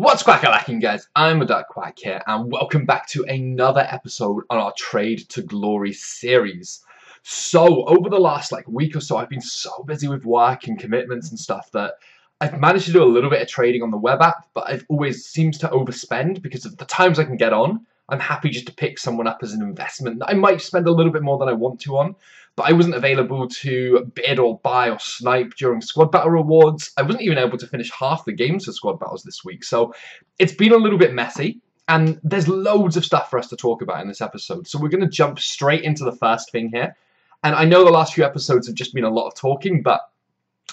What's quack-a-lacking, guys? I'm Dark Quack here, and welcome back to another episode on our Trade to Glory series. So, over the last week or so, I've been so busy with work and commitments and stuff that I've managed to do a little bit of trading on the web app, but I've always seems to overspend because of the times I can get on. I'm happy just to pick someone up as an investment that I might spend a little bit more than I want to on, but I wasn't available to bid or buy or snipe during squad battle rewards. I wasn't even able to finish half the games for squad battles this week, so it's been a little bit messy, and there's loads of stuff for us to talk about in this episode. So we're going to jump straight into the first thing here, and I know the last few episodes have just been a lot of talking, but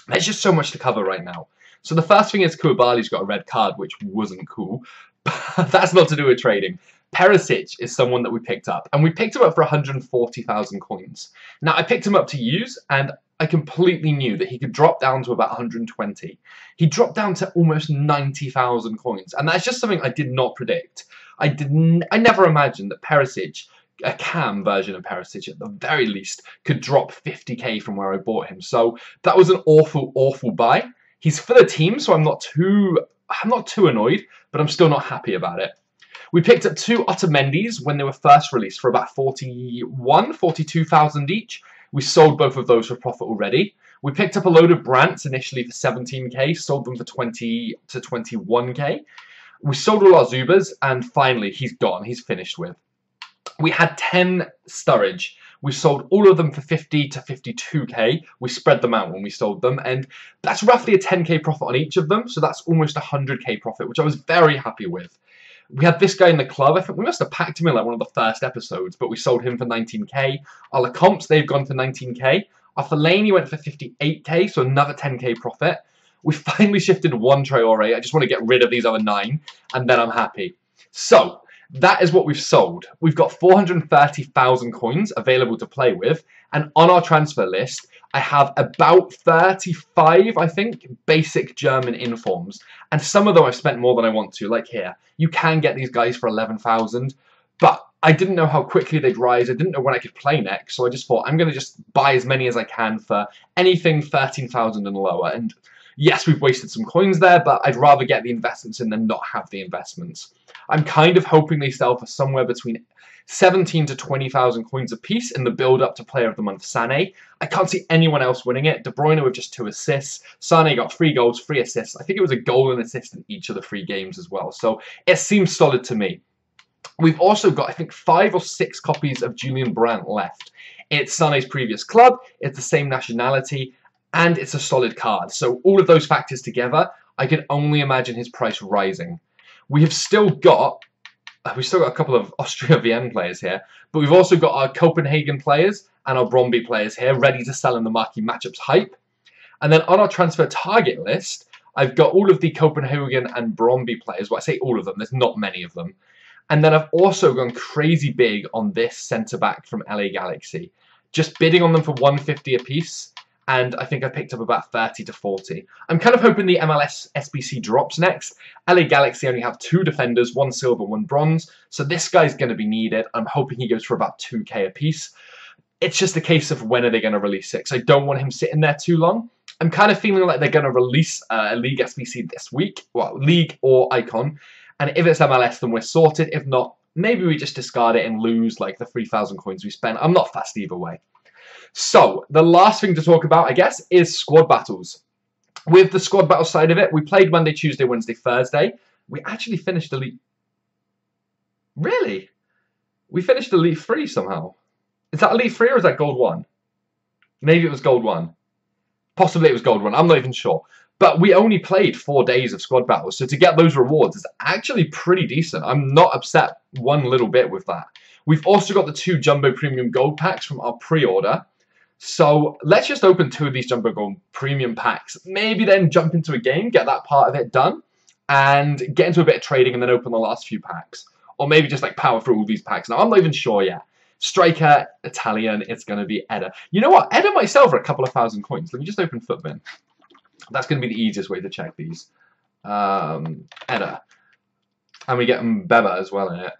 there's just so much to cover right now. So the first thing is Koulibaly's got a red card, which wasn't cool, but that's not to do with trading. Perisic is someone that we picked up, and we picked him up for 140,000 coins. Now, I picked him up to use, and I completely knew that he could drop down to about 120. He dropped down to almost 90,000 coins, and that's just something I did not predict. I never imagined that Perisic, a cam version of Perisic at the very least, could drop 50k from where I bought him. So that was an awful, awful buy. He's for the team, so I'm not too annoyed, but I'm still not happy about it. We picked up two Otamendi's when they were first released for about 42,000 each. We sold both of those for profit already. We picked up a load of Brandts initially for 17k, sold them for 20 to 21k. We sold all our Zubas, and finally he's gone. He's finished with. We had 10 Sturridge. We sold all of them for 50 to 52k. We spread them out when we sold them, and that's roughly a 10k profit on each of them, so that's almost a 100k profit, which I was very happy with. We had this guy in the club. I think we must have packed him in one of the first episodes, but we sold him for 19k. Our Lecomps, they've gone for 19k. Our Fellaini went for 58k, so another 10k profit. We finally shifted one Traore. I just want to get rid of these other 9, and then I'm happy. So that is what we've sold. We've got 430,000 coins available to play with, and on our transfer list, I have about 35, I think, basic German informs, and some of them I've spent more than I want to, like here. You can get these guys for 11,000, but I didn't know how quickly they'd rise. I didn't know when I could play next, so I just thought I'm going to just buy as many as I can for anything 13,000 and lower, and yes, we've wasted some coins there, but I'd rather get the investments in than not have the investments. I'm kind of hoping they sell for somewhere between 17 to 20,000 coins a piece in the build-up to Player of the Month Sané. I can't see anyone else winning it. De Bruyne with just 2 assists. Sané got 3 goals, 3 assists. I think it was a goal and assist in each of the 3 games as well. So it seems solid to me. We've also got, I think, 5 or 6 copies of Julian Brandt left. It's Sané's previous club. It's the same nationality. And it's a solid card. So all of those factors together, I can only imagine his price rising. We've still got a couple of Austria Vienna players here, but we've also got our Copenhagen players and our Brøndby players here ready to sell in the marquee matchups hype. And then on our transfer target list, I've got all of the Copenhagen and Brøndby players. Well, I say all of them. There's not many of them. And then I've also gone crazy big on this centre-back from LA Galaxy. Just bidding on them for 150 a piece. And I think I picked up about 30 to 40. I'm kind of hoping the MLS SBC drops next. LA Galaxy only have 2 defenders, 1 silver, 1 bronze. So this guy's going to be needed. I'm hoping he goes for about 2k a piece. It's just a case of when are they going to release it. So I don't want him sitting there too long. I'm kind of feeling like they're going to release a League SBC this week. Well, League or Icon. And if it's MLS, then we're sorted. If not, maybe we just discard it and lose like the 3,000 coins we spent. I'm not fussed either way. So, the last thing to talk about, I guess, is squad battles. With the squad battle side of it, we played Monday, Tuesday, Wednesday, Thursday. We actually finished Elite... Really? We finished Elite 3 somehow. Is that Elite 3 or is that Gold 1? Maybe it was Gold 1. Possibly it was Gold 1. I'm not even sure. But we only played 4 days of squad battles, so to get those rewards is actually pretty decent. I'm not upset one little bit with that. We've also got the 2 Jumbo Premium Gold packs from our pre-order. So let's just open 2 of these Jumbo Gold Premium packs. Maybe then jump into a game, get that part of it done, and get into a bit of trading and then open the last few packs. Or maybe just power through all these packs. Now, I'm not even sure yet. Striker, Italian, it's going to be Eder. You know what? Eder might sell for a couple of thousand coins. Let me just open Footbin. That's going to be the easiest way to check these. Eder. And we get Mbeba as well in it.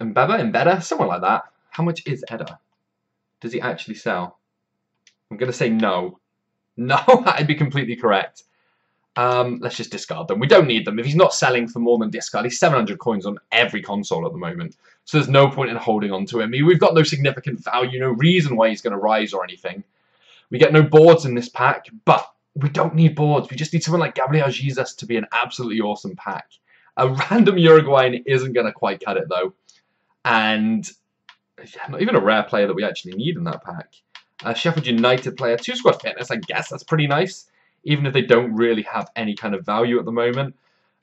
Mbeda? Someone like that. How much is Eder? Does he actually sell? I'm going to say no. No, that'd be completely correct. Let's just discard them. We don't need them. If he's not selling for more than discard, he's 700 coins on every console at the moment. So there's no point in holding on to him. We've got no significant value, no reason why he's going to rise or anything. We get no boards in this pack, but we don't need boards. We just need someone like Gabriel Jesus to be an absolutely awesome pack. A random Uruguayan isn't going to quite cut it, though. And not even a rare player that we actually need in that pack. Sheffield United player, 2 squad fitness, I guess. That's pretty nice, even if they don't really have any kind of value at the moment.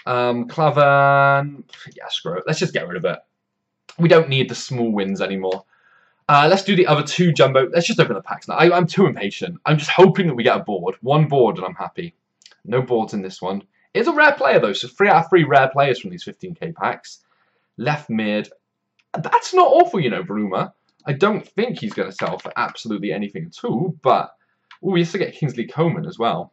Clavan, yeah, screw it. Let's just get rid of it. We don't need the small wins anymore. Let's do the other 2 jumbo. Let's just open the packs now. I'm too impatient. I'm just hoping that we get a board. 1 board and I'm happy. No boards in this one. It's a rare player though, so 3 out of 3 rare players from these 15k packs. Left mid. That's not awful, you know, Bruma. I don't think he's going to sell for absolutely anything at all, but ooh, we used to get Kingsley Coman as well.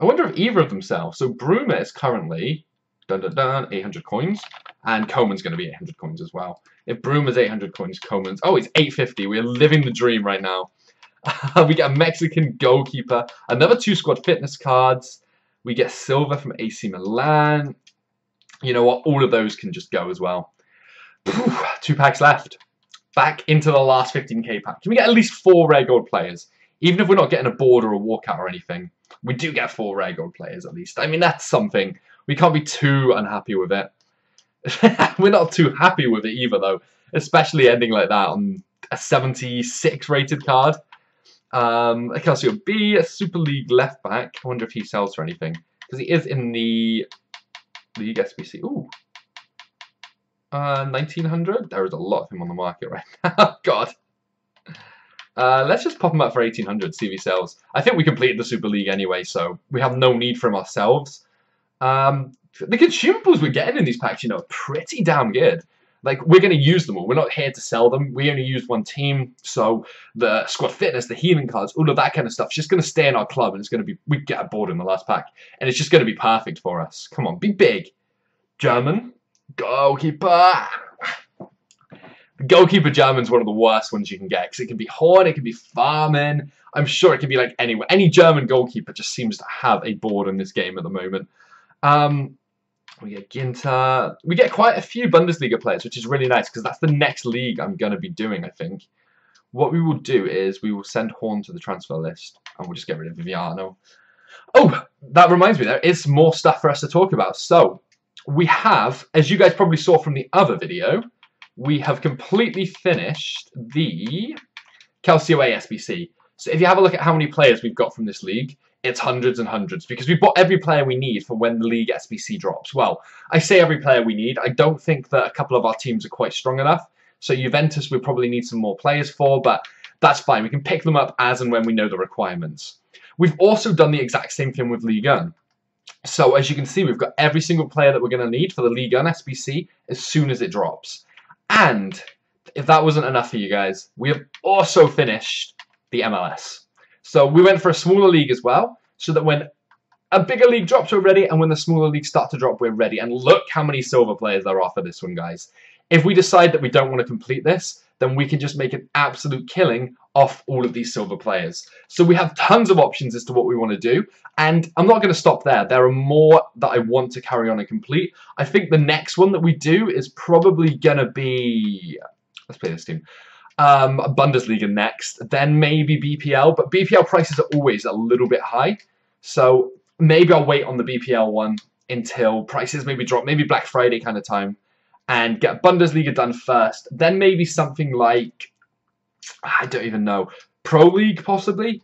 I wonder if either of them sell. So Bruma is currently 800 coins, and Coman's going to be 800 coins as well. If Bruma's 800 coins, Coman's... Oh, it's 850. We're living the dream right now. We get a Mexican goalkeeper, another 2 squad fitness cards. We get silver from AC Milan. You know what? All of those can just go as well. 2 packs left. Back into the last 15k pack. Can we get at least 4 rare gold players? Even if we're not getting a board or a walkout or anything, we do get 4 rare gold players at least. I mean, that's something. We can't be too unhappy with it. We're not too happy with it either, though. Especially ending like that on a 76 rated card. I can also be a Super League left back. I wonder if he sells for anything. Because he is in the League SBC. Ooh. 1900. There is a lot of him on the market right now. God. Let's just pop him up for 1800, see if he sells. I think we completed the Super League anyway, so we have no need for him ourselves. The consumables we're getting in these packs, you know, are pretty damn good. Like, we're going to use them all. We're not here to sell them. We only use 1 team, so the squad fitness, the healing cards, all of that kind of stuff is just going to stay in our club, and it's going to be, we get a board in the last pack, and it's just going to be perfect for us. Come on, be big. German. Goalkeeper. The goalkeeper German's one of the worst ones you can get, because it can be Horn, it can be Farman. I'm sure it can be like anywhere. Any German goalkeeper just seems to have a board in this game at the moment. We get Ginter. We get quite a few Bundesliga players, which is really nice, because that's the next league I'm going to be doing, I think. What we will do is we will send Horn to the transfer list, and we'll just get rid of Viviano. Oh, that reminds me, there is more stuff for us to talk about. So, we have, as you guys probably saw from the other video, we have completely finished the Calcio A SBC. So if you have a look at how many players we've got from this league, it's hundreds and hundreds, because we've bought every player we need for when the league SBC drops. Well, I say every player we need. I don't think that a couple of our teams are quite strong enough. So Juventus we probably need some more players for, but that's fine. We can pick them up as and when we know the requirements. We've also done the exact same thing with Ligue 1. So as you can see, we've got every single player that we're going to need for the Ligue 1 SBC as soon as it drops. And if that wasn't enough for you guys, we have also finished the MLS. So we went for a smaller league as well, so that when a bigger league drops, we're ready, and when the smaller leagues start to drop, we're ready. And look how many silver players there are for this one, guys. If we decide that we don't want to complete this, then we can just make an absolute killing off all of these silver players. So we have tons of options as to what we want to do, and I'm not going to stop there. There are more that I want to carry on and complete. I think the next one that we do is probably going to be... Let's play this team. Bundesliga next, then maybe BPL, but BPL prices are always a little bit high, so maybe I'll wait on the BPL one until prices maybe drop, maybe Black Friday kind of time, and get Bundesliga done first, then maybe something like, I don't even know, Pro League possibly,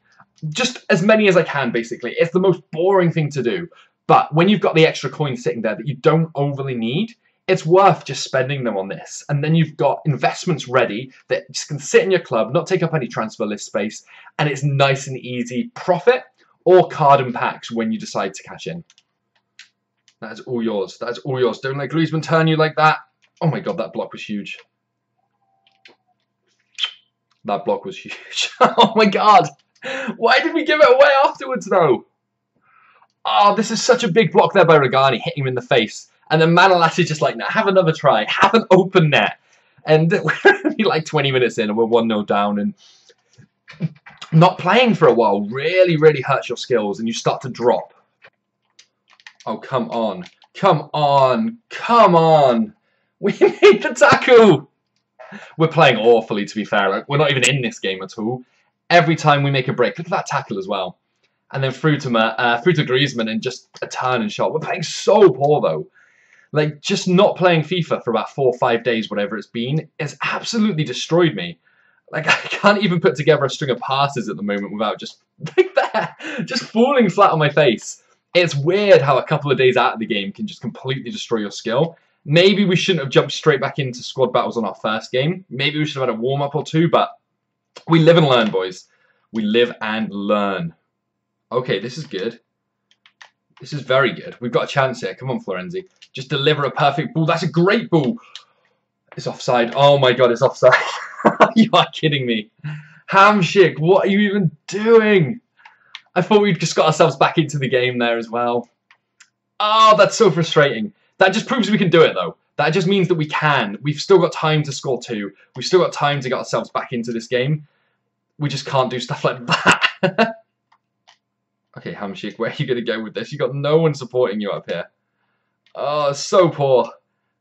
just as many as I can basically. It's the most boring thing to do, but when you've got the extra coins sitting there that you don't overly need, it's worth just spending them on this. And then you've got investments ready that just can sit in your club, not take up any transfer list space, and it's nice and easy profit or card and packs when you decide to cash in. That is all yours. That is all yours. Don't let Griezmann turn you like that. Oh my god, that block was huge. That block was huge. Oh my god. Why did we give it away afterwards though? Oh, this is such a big block there by Regani, hitting him in the face. And then Manolas is just like, nah, have another try. Have an open net. And we're only like 20 minutes in and we're 1-0 down. And not playing for a while really, really hurts your skills and you start to drop. Oh, come on. Come on. Come on. We made the tackle. We're playing awfully, to be fair. Like, we're not even in this game at all. Every time we make a break, look at that tackle as well. And then through to Griezmann and just a turn and shot. We're playing so poor, though. Like, just not playing FIFA for about 4 or 5 days, whatever it's been, has absolutely destroyed me. Like, I can't even put together a string of passes at the moment without just, like that, just falling flat on my face. It's weird how a couple of days out of the game can just completely destroy your skill. Maybe we shouldn't have jumped straight back into squad battles on our first game. Maybe we should have had a warm-up or two, but we live and learn, boys. We live and learn. Okay, this is good. This is very good. We've got a chance here. Come on, Florenzi. Just deliver a perfect ball. That's a great ball. It's offside. Oh my god, it's offside. You are kidding me. Hamshik, what are you even doing? I thought we'd just got ourselves back into the game there as well. Oh, that's so frustrating. That just proves we can do it, though. That just means that we can. We've still got time to score 2. We've still got time to get ourselves back into this game. We just can't do stuff like that. Okay, Hamshik, where are you going to go with this? You've got no one supporting you up here. Oh, so poor.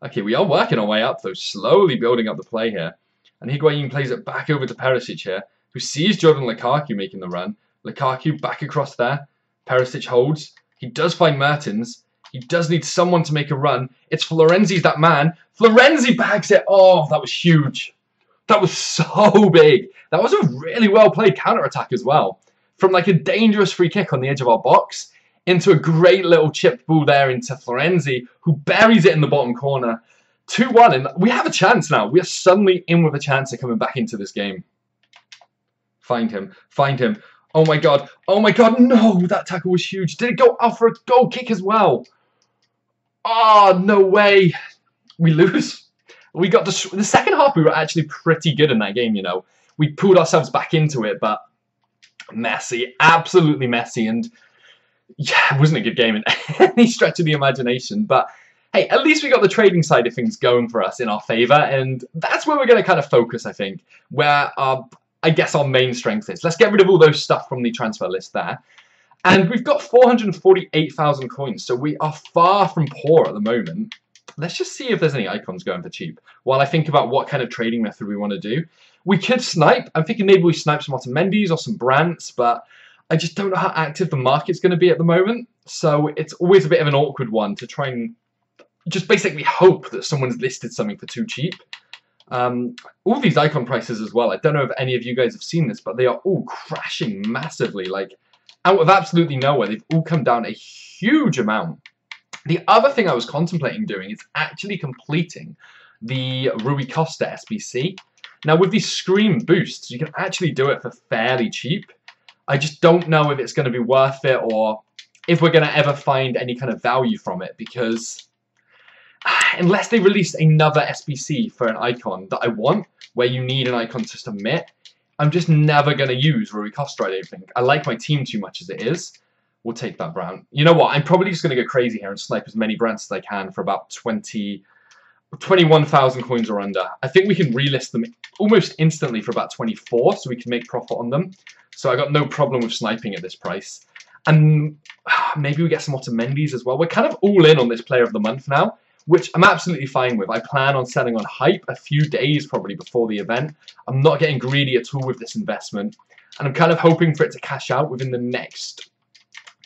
Okay, we are working our way up, though. Slowly building up the play here. And Higuain plays it back over to Perisic here, who sees Jordan Lukaku making the run. Lukaku back across there. Perisic holds. He does find Mertens. He does need someone to make a run. It's Florenzi's that man. Florenzi bags it. Oh, that was huge. That was so big. That was a really well-played counter-attack as well. From like a dangerous free kick on the edge of our box into a great little chipped ball there into Florenzi, who buries it in the bottom corner. 2-1, and we have a chance now. We are suddenly in with a chance of coming back into this game. Find him. Find him. Oh my god. Oh my god. No, that tackle was huge. Did it go out for a goal kick as well? Oh, no way. We lose. We got the second half. We were actually pretty good in that game, you know. We pulled ourselves back into it, but messy. Absolutely messy. And yeah, it wasn't a good game in any stretch of the imagination. But hey, at least we got the trading side of things going for us in our favour. And that's where we're going to kind of focus, I think. Where I guess our main strength is. Let's get rid of all those stuff from the transfer list there. And we've got 448,000 coins, so we are far from poor at the moment. Let's just see if there's any icons going for cheap, while I think about what kind of trading method we want to do. We could snipe. I'm thinking maybe we snipe some Otamendi's or some Brandts, but I just don't know how active the market's going to be at the moment. So it's always a bit of an awkward one to try and just basically hope that someone's listed something for too cheap. All these icon prices as well, I don't know if any of you guys have seen this, but they are all crashing massively, like out of absolutely nowhere. They've all come down a huge amount. The other thing I was contemplating doing is actually completing the Rui Costa SBC. Now with these screen boosts, you can actually do it for fairly cheap. I just don't know if it's going to be worth it or if we're going to ever find any kind of value from it, because unless they release another SBC for an icon that I want, where you need an icon to submit, I'm just never going to use Rui Costa, I don't think. I like my team too much as it is. We'll take that Brown. You know what? I'm probably just going to go crazy here and snipe as many Brandts as I can for about 21,000 coins or under. I think we can relist them almost instantly for about 24, so we can make profit on them. So I got no problem with sniping at this price. And maybe we get some Otamendi's as well. We're kind of all in on this player of the month now, which I'm absolutely fine with. I plan on selling on hype a few days probably before the event. I'm not getting greedy at all with this investment. And I'm kind of hoping for it to cash out within the next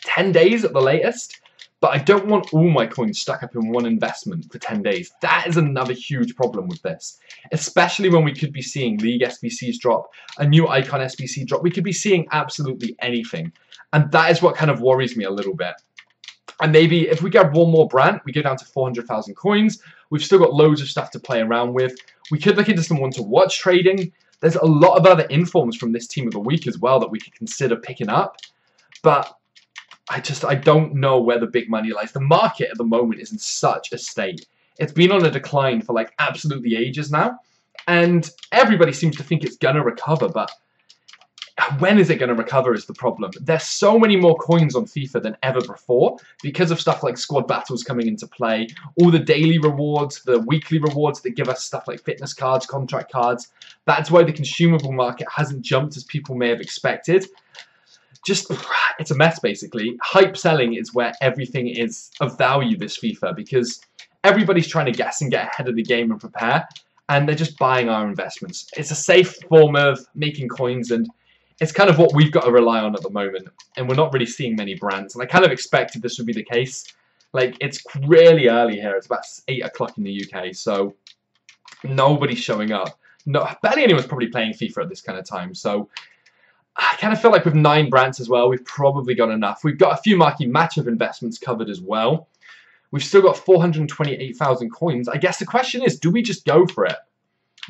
10 days at the latest. But I don't want all my coins stuck up in one investment for 10 days. That is another huge problem with this. Especially when we could be seeing League SBCs drop, a new Icon SBC drop. We could be seeing absolutely anything. And that is what kind of worries me a little bit. And maybe if we get one more Brandt, we go down to 400,000 coins. We've still got loads of stuff to play around with. We could look into some one-to-watch trading. There's a lot of other informs from this team of the week as well that we could consider picking up. But I don't know where the big money lies. The market at the moment is in such a state. It's been on a decline for like absolutely ages now. And everybody seems to think it's going to recover, but when is it going to recover is the problem. There's so many more coins on FIFA than ever before because of stuff like squad battles coming into play, all the daily rewards, the weekly rewards that give us stuff like fitness cards, contract cards. That's why the consumable market hasn't jumped as people may have expected. just, it's a mess basically. Hype selling is where everything is of value this FIFA, because everybody's trying to guess and get ahead of the game and prepare, and they're just buying our investments. It's a safe form of making coins, and it's kind of what we've got to rely on at the moment, and we're not really seeing many brands, and I kind of expected this would be the case. Like, it's really early here. It's about 8 o'clock in the UK, so nobody's showing up. No, barely anyone's probably playing FIFA at this kind of time, so I kind of feel like with 9 brands as well, we've probably got enough. We've got a few marquee matchup investments covered as well. We've still got 428,000 coins. I guess the question is, do we just go for it?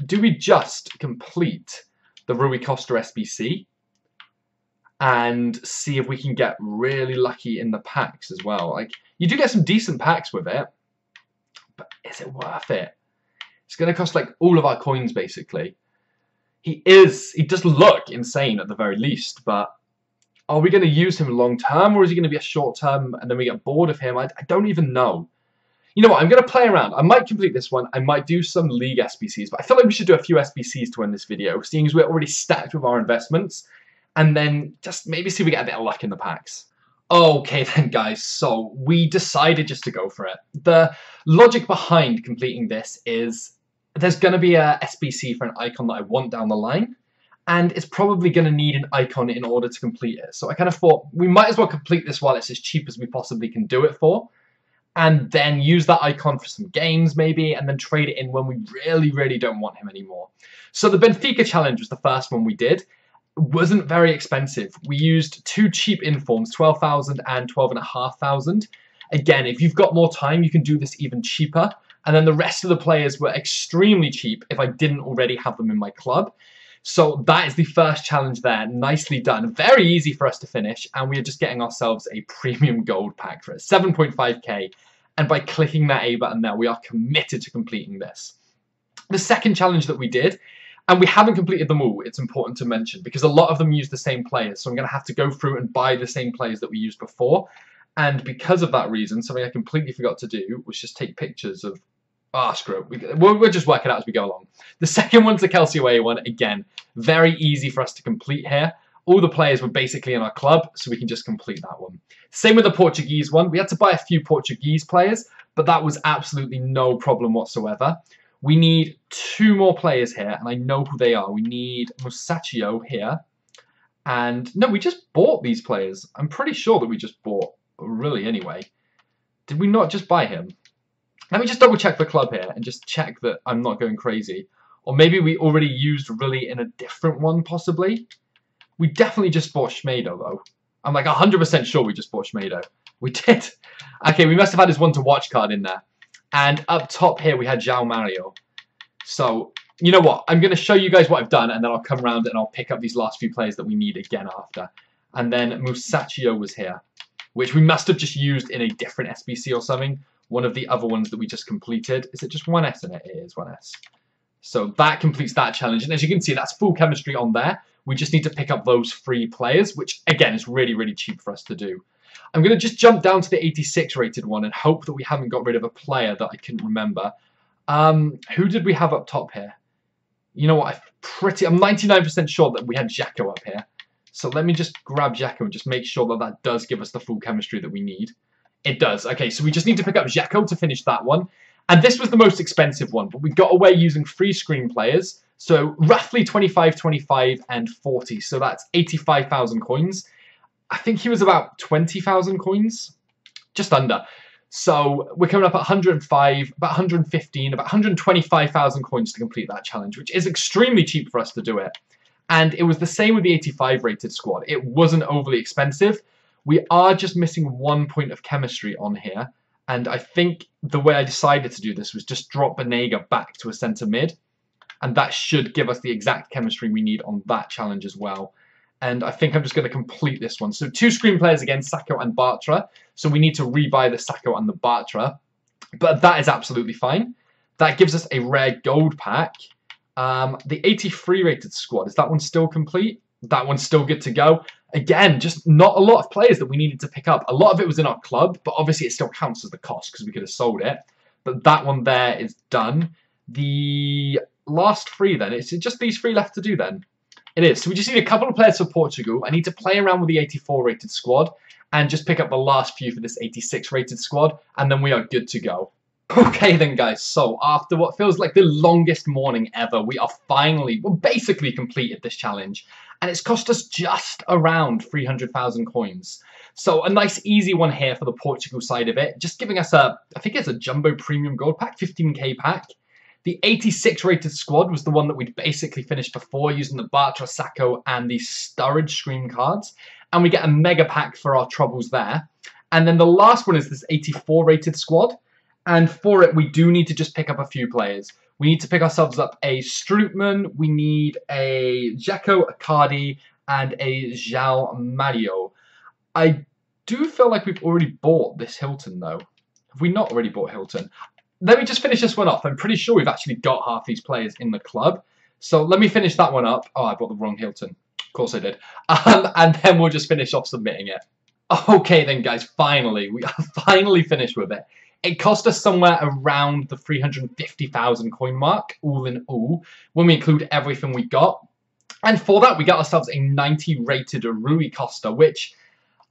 Do we just complete the Rui Costa SBC and see if we can get really lucky in the packs as well? Like, you do get some decent packs with it, but is it worth it? It's going to cost like all of our coins basically. He does look insane at the very least, but are we going to use him long term, or is he going to be a short term and then we get bored of him? I don't even know. You know what? I'm going to play around. I might complete this one. I might do some league SBCs, but I feel like we should do a few SBCs to end this video, seeing as we're already stacked with our investments, and then just maybe see if we get a bit of luck in the packs. Okay then, guys, so we decided just to go for it. The logic behind completing this is there's going to be a SBC for an icon that I want down the line, and it's probably going to need an icon in order to complete it. So I kind of thought we might as well complete this while it's as cheap as we possibly can do it for, and then use that icon for some games maybe, and then trade it in when we really don't want him anymore. So the Benfica challenge was the first one we did. It wasn't very expensive. We used 2 cheap informs, 12,000 and 12,500. Again, if you've got more time, you can do this even cheaper. And then the rest of the players were extremely cheap if I didn't already have them in my club. So that is the first challenge there. Nicely done. Very easy for us to finish. And we are just getting ourselves a premium gold pack for it. 7.5k. And by clicking that A button there, we are committed to completing this. The second challenge that we did, and we haven't completed them all, it's important to mention, because a lot of them use the same players. So I'm going to have to go through and buy the same players that we used before. And because of that reason, something I completely forgot to do was just take pictures of... screw it. We'll just work it out as we go along. The second one's the Kelsey away one. Again, very easy for us to complete here. All the players were basically in our club, so we can just complete that one. Same with the Portuguese one. We had to buy a few Portuguese players, but that was absolutely no problem whatsoever. We need 2 more players here, and I know who they are. We need Musacchio here. And no, we just bought these players. I'm pretty sure that we just bought, really anyway. Did we not just buy him? Let me just double check the club here and just check that I'm not going crazy. Or maybe we already used really in a different one, possibly. We definitely just bought Schmedo, though. I'm like 100% sure we just bought Schmedo. We did. Okay, we must have had his one to watch card in there. And up top here, we had João Mario. So, you know what? I'm going to show you guys what I've done, and then I'll come around and I'll pick up these last few players that we need again after. And then Musacchio was here, which we must have just used in a different SBC or something. One of the other ones that we just completed. Is it just 1S in it? It is 1S. So that completes that challenge. And as you can see, that's full chemistry on there. We just need to pick up those 3 players, which, again, is really cheap for us to do. I'm going to just jump down to the 86 rated one and hope that we haven't got rid of a player that I couldn't remember. Who did we have up top here? You know what? I'm 99% sure that we had Jacko up here. So let me just grab Jacko and just make sure that that does give us the full chemistry that we need. It does. Okay, so we just need to pick up Jacko to finish that one. And this was the most expensive one, but we got away using 3 screen players. So roughly 25, 25, and 40. So that's 85,000 coins. I think he was about 20,000 coins. Just under. So we're coming up at 105, about 115, about 125,000 coins to complete that challenge, which is extremely cheap for us to do it. And it was the same with the 85 rated squad. It wasn't overly expensive. We are just missing 1 point of chemistry on here. And I think the way I decided to do this was just drop Banega back to a centre mid. And that should give us the exact chemistry we need on that challenge as well. And I think I'm just going to complete this one. So 2 screen players again, Sacco and Bartra. So we need to rebuy the Sacco and the Bartra. But that is absolutely fine. That gives us a rare gold pack. The 83 rated squad, is that one still complete? That one's still good to go. Again, just not a lot of players that we needed to pick up. A lot of it was in our club, but obviously it still counts as the cost because we could have sold it. But that one there is done. The last 3 then, it's just these 3 left to do then. It is. So we just need a couple of players for Portugal. I need to play around with the 84 rated squad and just pick up the last few for this 86 rated squad, and then we are good to go. Okay then guys, so after what feels like the longest morning ever, we are basically completed this challenge, and it's cost us just around 300,000 coins. So a nice easy one here for the Portugal side of it, just giving us I think it's a Jumbo Premium Gold Pack, 15k pack. The 86 rated squad was the one that we'd basically finished before using the Bartra, Sacco and the Sturridge screen cards. And we get a mega pack for our troubles there. And then the last one is this 84 rated squad. And for it, we do need to just pick up a few players. We need to pick ourselves up a Strootman, we need a Dzeko, a Cardi, and a João Mario. I do feel like we've already bought this Hilton, though. Have we not already bought Hilton? Let me just finish this one off. I'm pretty sure we've actually got half these players in the club. So let me finish that one up. Oh, I bought the wrong Hilton. Of course I did. And then we'll just finish off submitting it. Okay then, guys, finally. We are finally finished with it. It cost us somewhere around the 350,000 coin mark, all in all, when we include everything we got. And for that, we got ourselves a 90 rated Rui Costa, which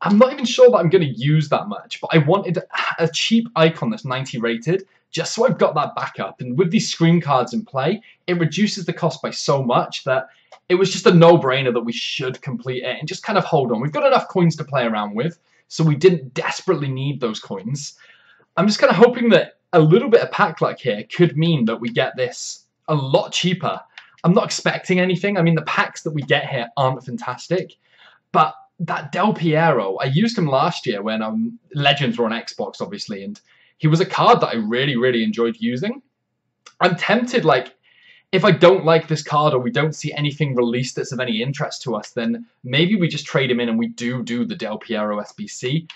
I'm not even sure that I'm going to use that much, but I wanted a cheap icon that's 90 rated, just so I've got that backup. And with these screen cards in play, it reduces the cost by so much that it was just a no-brainer that we should complete it and just kind of hold on. We've got enough coins to play around with, so we didn't desperately need those coins. I'm just kind of hoping that a little bit of pack luck here could mean that we get this a lot cheaper. I'm not expecting anything. I mean, the packs that we get here aren't fantastic, but that Del Piero, I used him last year when Legends were on Xbox, obviously, and he was a card that I really, really enjoyed using. I'm tempted, like, if I don't like this card or we don't see anything released that's of any interest to us, then maybe we just trade him in and we do the Del Piero SBC.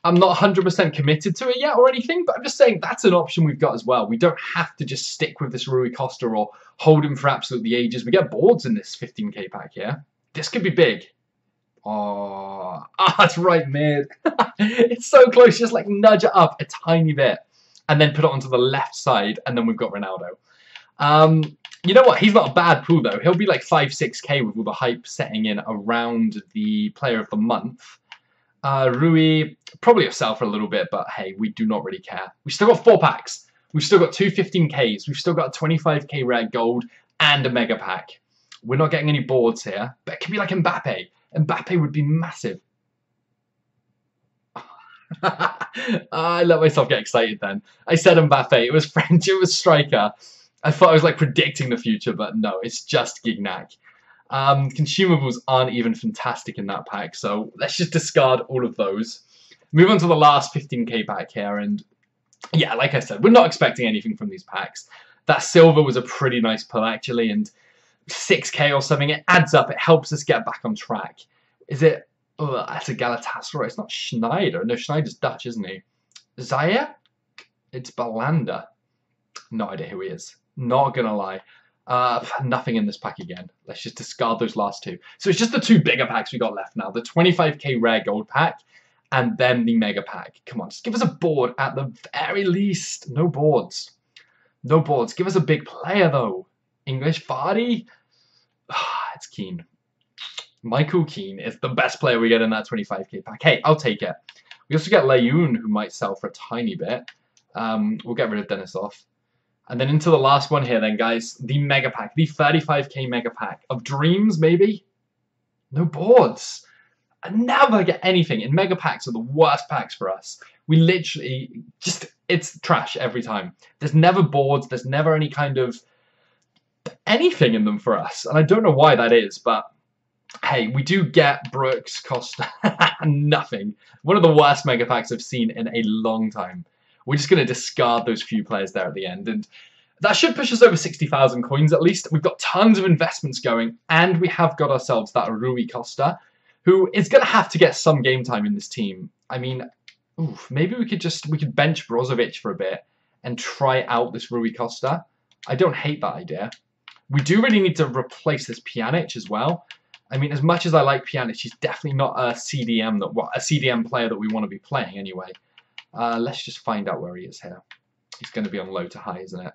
I'm not 100% committed to it yet or anything, but I'm just saying that's an option we've got as well. We don't have to just stick with this Rui Costa or hold him for absolutely ages. We get boards in this 15k pack here. This could be big. Oh, it's right mid. It's so close. Just like nudge it up a tiny bit and then put it onto the left side, and then we've got Ronaldo. You know what? He's not a bad pool, though. He'll be like 5-6k with all the hype setting in around the player of the month. Rui, probably yourself for a little bit, but hey, we do not really care. We've still got 4 packs. We've still got 2 15ks. We've still got a 25k rare gold and a mega pack. We're not getting any boards here, but it could be like Mbappe. Mbappe would be massive. I let myself get excited then. I said Mbappe. It was French. It was striker. I thought I was like predicting the future, but no, it's just Gignac. Consumables aren't even fantastic in that pack, so let's just discard all of those. Move on to the last 15k pack here, and yeah, like I said, we're not expecting anything from these packs. That silver was a pretty nice pull, actually, and 6k or something, it adds up, it helps us get back on track. Is it... Oh, that's a Galatasaray. It's not Schneider. No, Schneider's Dutch, isn't he? Zaire? It's Balanda. No idea who he is. Not gonna lie. Nothing in this pack again. Let's just discard those last 2. So it's just the 2 bigger packs we got left now. The 25k rare gold pack and then the mega pack. Come on, just give us a board at the very least. No boards. No boards. Give us a big player, though. English Vardy? It's Keane. Michael Keane is the best player we get in that 25k pack. Hey, I'll take it. We also get Layun, who might sell for a tiny bit. We'll get rid of Denisov. And then into the last one here then, guys. The mega pack. The 35k mega pack. Of dreams, maybe? No boards. I never get anything. And mega packs are the worst packs for us. We literally just... It's trash every time. There's never boards. There's never any kind of... anything in them for us. And I don't know why that is, but... Hey, we do get Brooks, Costa, nothing. One of the worst mega packs I've seen in a long time. We're just going to discard those few players there at the end. And that should push us over 60,000 coins at least. We've got tons of investments going. And we have got ourselves that Rui Costa, who is going to have to get some game time in this team. I mean, oof, maybe we could bench Brozovic for a bit and try out this Rui Costa. I don't hate that idea. We do really need to replace this Pjanic as well. I mean, as much as I like Pjanic, he's definitely not a CDM player that we want to be playing anyway. Let's just find out where he is here. He's going to be on low to high, isn't it?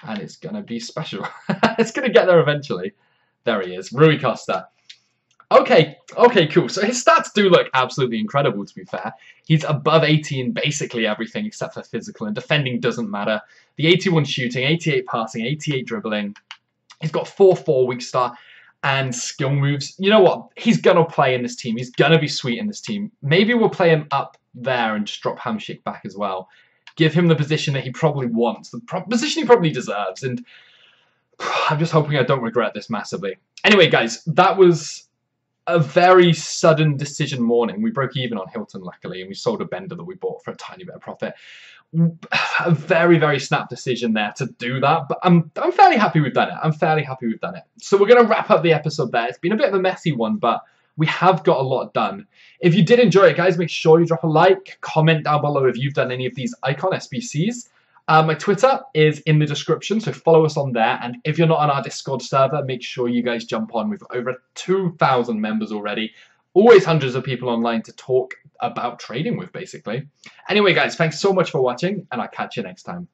And it's going to be special. It's going to get there eventually. There he is, Rui Costa. Okay, cool. So his stats do look absolutely incredible, to be fair. He's above 80 in basically everything except for physical, and defending doesn't matter. The 81 shooting, 88 passing, 88 dribbling. He's got 4-4 weak start and skill moves. You know what? He's going to play in this team. He's going to be sweet in this team. Maybe we'll play him up there and just drop Hamshik back as well. Give him the position that he probably wants, the position he probably deserves. And I'm just hoping I don't regret this massively. Anyway, guys, that was a very sudden decision morning. We broke even on Hilton, luckily, and we sold a Bender that we bought for a tiny bit of profit. A very, very snap decision there to do that, but I'm fairly happy we've done it. I'm fairly happy we've done it. So we're going to wrap up the episode there. It's been a bit of a messy one, but we have got a lot done. If you did enjoy it, guys, make sure you drop a like, comment down below if you've done any of these Icon SBCs. My Twitter is in the description, so follow us on there. And if you're not on our Discord server, make sure you guys jump on. We've over 2,000 members already. Always hundreds of people online to talk about trading with, basically. Anyway, guys, thanks so much for watching, and I'll catch you next time.